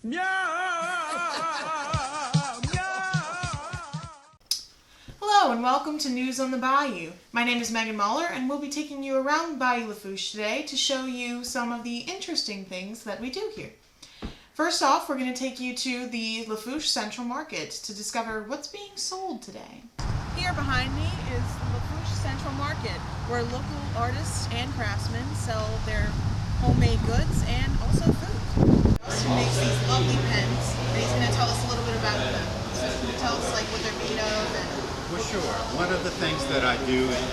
Hello and welcome to News on the Bayou. My name is Mahler and we'll be taking you around Bayou Lafourche today to show you some of the interesting things that we do here. First off, we're going to take you to the Lafourche Central Market to discover what's being sold today. Here behind me is the Lafourche Central Market, where local artists and craftsmen sell their homemade goods and also food. He makes these lovely pens, and he's going to tell us a little bit about them. So he's going to tell us like what they're made of. Well, sure. One of the things that I do, and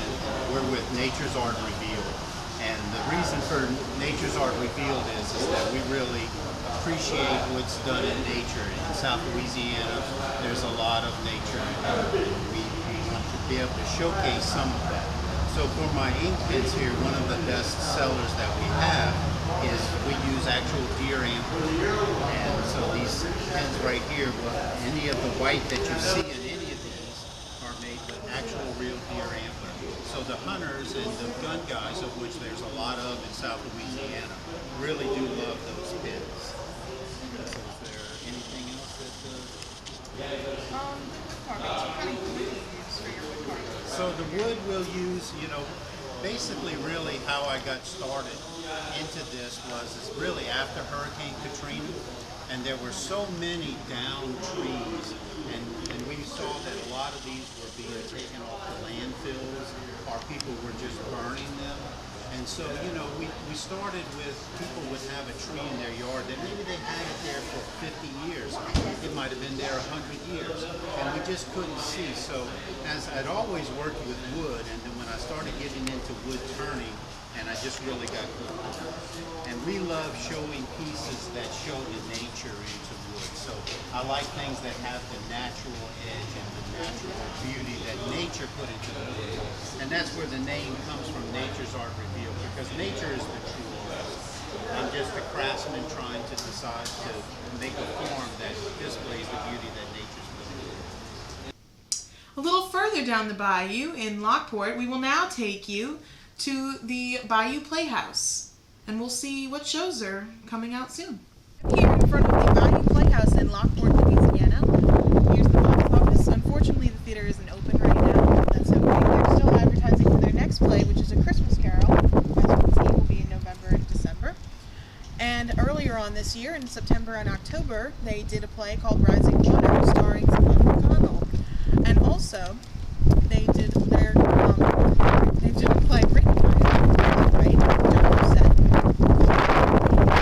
we're with Nature's Art Revealed, and the reason for Nature's Art Revealed is that we really appreciate what's done in nature. In South Louisiana, there's a lot of nature, and we want to be able to showcase some of that. So for my ink pens here, one of the best sellers that we have is we use actual deer antler. And so these pens right here, any of the white that you see in any of these are made with actual real deer antler. So the hunters and the gun guys, of which there's a lot of in South Louisiana, really do love those pens. So is there anything else that... So the wood we'll use, basically really how I got started into this was really after Hurricane Katrina, and there were so many downed trees, and we saw that a lot of these were being taken off the landfills, or people were just burning them. And so, we started with people would have a tree in their yard that maybe they had it there for 50 years. It might have been there 100 years, and we just couldn't see. So as I'd always worked with wood, and then when I started getting into wood turning, and I just really got good at it. And we love showing pieces that show the nature into wood. So I like things that have the natural edge and the natural beauty that nature put into the wood. And that's where the name comes from, Nature's Art Revealed, because nature is the true artist. I'm just a craftsman trying to decide to make a form that displays the beauty that nature's put into it. A little further down the bayou in Lockport, we will now take you to the Bayou Playhouse, and we'll see what shows are coming out soon. Here in front of the Bayou Playhouse in Lockport, Louisiana. Here's the box office. Unfortunately, the theater isn't open right now. That's okay. They're still advertising for their next play, which is A Christmas Carol. As you can see, it will be in November and December. And earlier on this year, in September and October, they did a play called Rising Water, starring Simone McConnell. And also, they did a play written by John Rousset.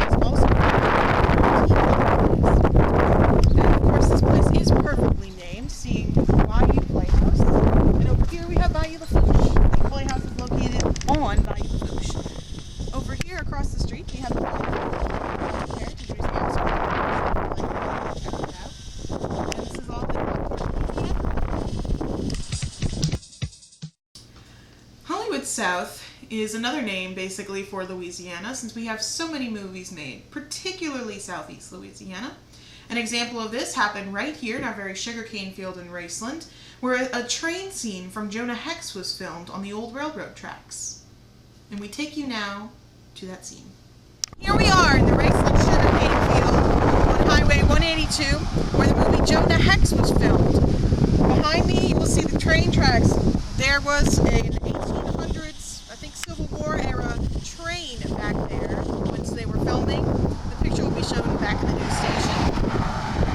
It's also and of course this place is perfectly named, seeing Bayou Playhouse. And over here we have Bayou Lafourche. The playhouse is located on Bayou Lafourche. Over here across the street we have the Heritage Museum. And this is all in Lockport, Louisiana. Hollywood South is another name basically for Louisiana, since we have so many movies made, particularly Southeast Louisiana. An example of this happened right here in our very sugarcane field in Raceland, where a train scene from Jonah Hex was filmed on the old railroad tracks. And we take you now to that scene. Here we are in the Raceland sugarcane field on Highway 182, where the movie Jonah Hex was filmed. Behind me, you will see the train tracks. There was an 1800s, I think Civil War era train back there once they were filming. The picture will be shown back in the news station.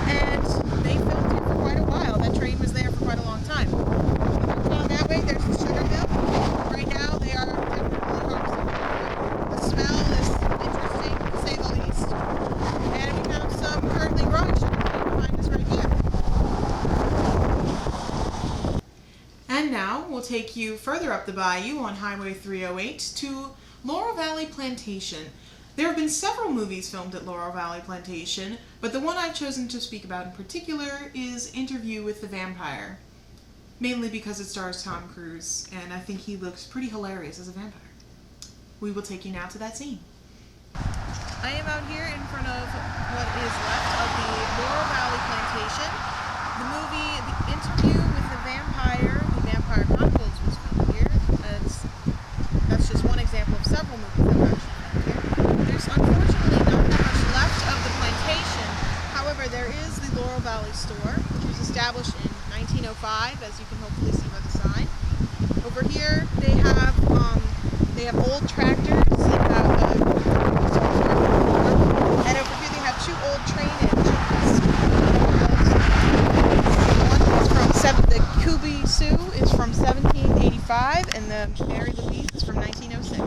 And they filmed it for quite a while. That train was there for quite a long time. Down that way, there's the sugar mill. Right now, they are definitely harvesting. The smell is interesting, to say the least. And we have some currently growing sugarcane behind us right here. And now we'll take you further up the bayou on Highway 308 to Laurel Valley Plantation. There have been several movies filmed at Laurel Valley Plantation, but the one I've chosen to speak about in particular is Interview with the Vampire, mainly because it stars Tom Cruise, and I think he looks pretty hilarious as a vampire. We will take you now to that scene. I am out here in front of what is left of the Laurel Valley Plantation. The movie The Interview with the Vampire Chronicles was filmed here. That's just one example of several movies that were actually filmed here. There's unfortunately not that much left of the plantation, there is the Laurel Valley store, which was established in 1905, as you can hopefully see by the sign. Over here, they have old tractors, and over here they have two old train engines. The Kubi Sioux is from 1785, and the Mary Louise is from 1906.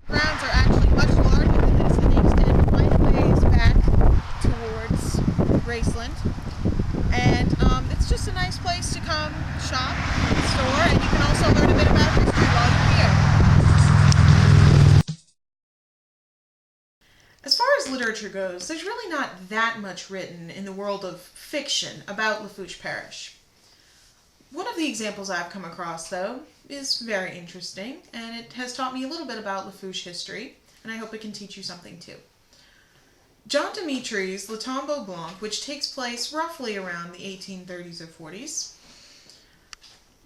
Grounds are actually much larger than this, and they extend quite a ways back towards Graceland. And it's just a nice place to come shop, store, and you can also learn a bit about history while you're here. As far as literature goes, there's really not that much written in the world of fiction about Lafourche Parish. One of the examples I've come across, though, is very interesting, and it has taught me a little bit about Lafourche history, and I hope it can teach you something too. John Dimitri's Le Tombeau Blanc, which takes place roughly around the 1830s or 40s,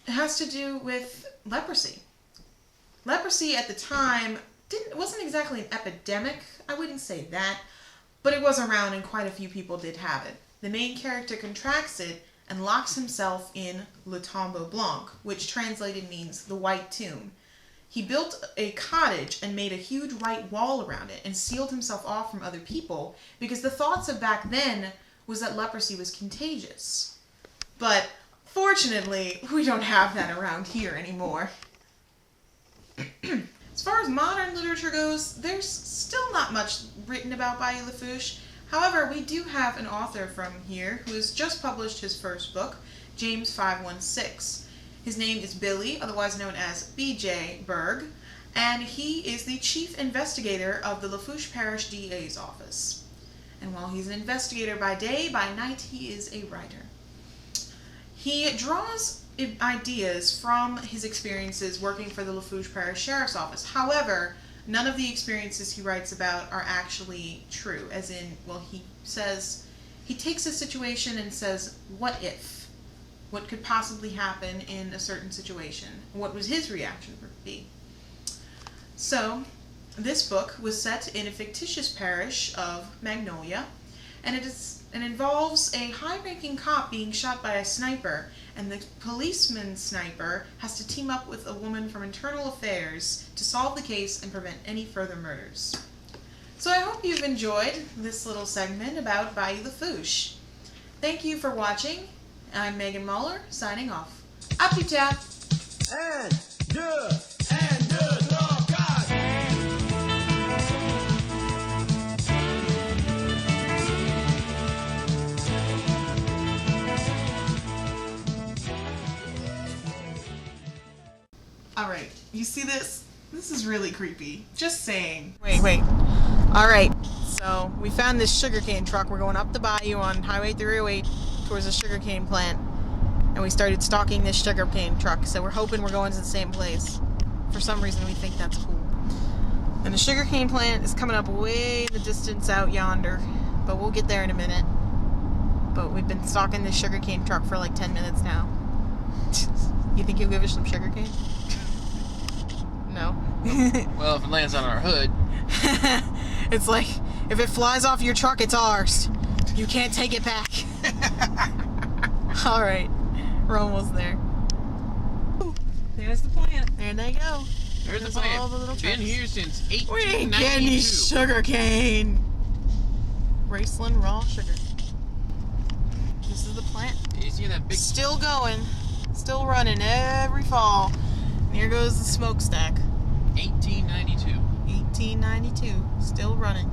has to do with leprosy. Leprosy at the time wasn't exactly an epidemic, I wouldn't say that, but it was around and quite a few people did have it. The main character contracts it and locks himself in Le Tombeau Blanc, which translated means the white tomb. He built a cottage and made a huge white wall around it and sealed himself off from other people because the thoughts of back then was that leprosy was contagious. But fortunately, we don't have that around here anymore. As far as modern literature goes, there's still not much written about Bayou Lafourche. However, we do have an author from here who has just published his first book, James 516. His name is Billy, otherwise known as B.J. Berg, and he is the chief investigator of the Lafourche Parish DA's office. And while he's an investigator by day, by night he is a writer. He draws ideas from his experiences working for the Lafourche Parish Sheriff's Office. However, none of the experiences he writes about are actually true, as in, well, he takes a situation and says, what if? What could possibly happen in a certain situation? What would his reaction be? So, this book was set in a fictitious parish of Magnolia, and it involves a high-ranking cop being shot by a sniper, and the policeman sniper has to team up with a woman from internal affairs to solve the case and prevent any further murders. So I hope you've enjoyed this little segment about Bayou Lafourche. Thank you for watching. I'm Megan Mahler, signing off. À plus tard! 1, 2, 1, 2, 3, 4. Alright, you see this? This is really creepy. Just saying. Wait. Alright, so we found this sugarcane truck. We're going up the bayou on Highway 308 towards the sugarcane plant. And we started stalking this sugarcane truck, so we're hoping we're going to the same place. For some reason we think that's cool. And the sugarcane plant is coming up way in the distance out yonder. But we'll get there in a minute. But we've been stalking this sugarcane truck for like 10 minutes now. You think he'll give us some sugarcane? No. Well, if it lands on our hood. It's like, if it flies off your truck, it's ours. You can't take it back. Alright, we're almost there. There's the plant. There they go. There's the all the little plant. Been trucks. here since We ain't getting any 1892. sugarcane. Graceland raw sugar. This is the plant. You see that big... Still going. Still running every fall. And here goes the smokestack. 1892. 1892. Still running.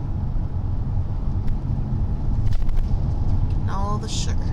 Getting all the sugar.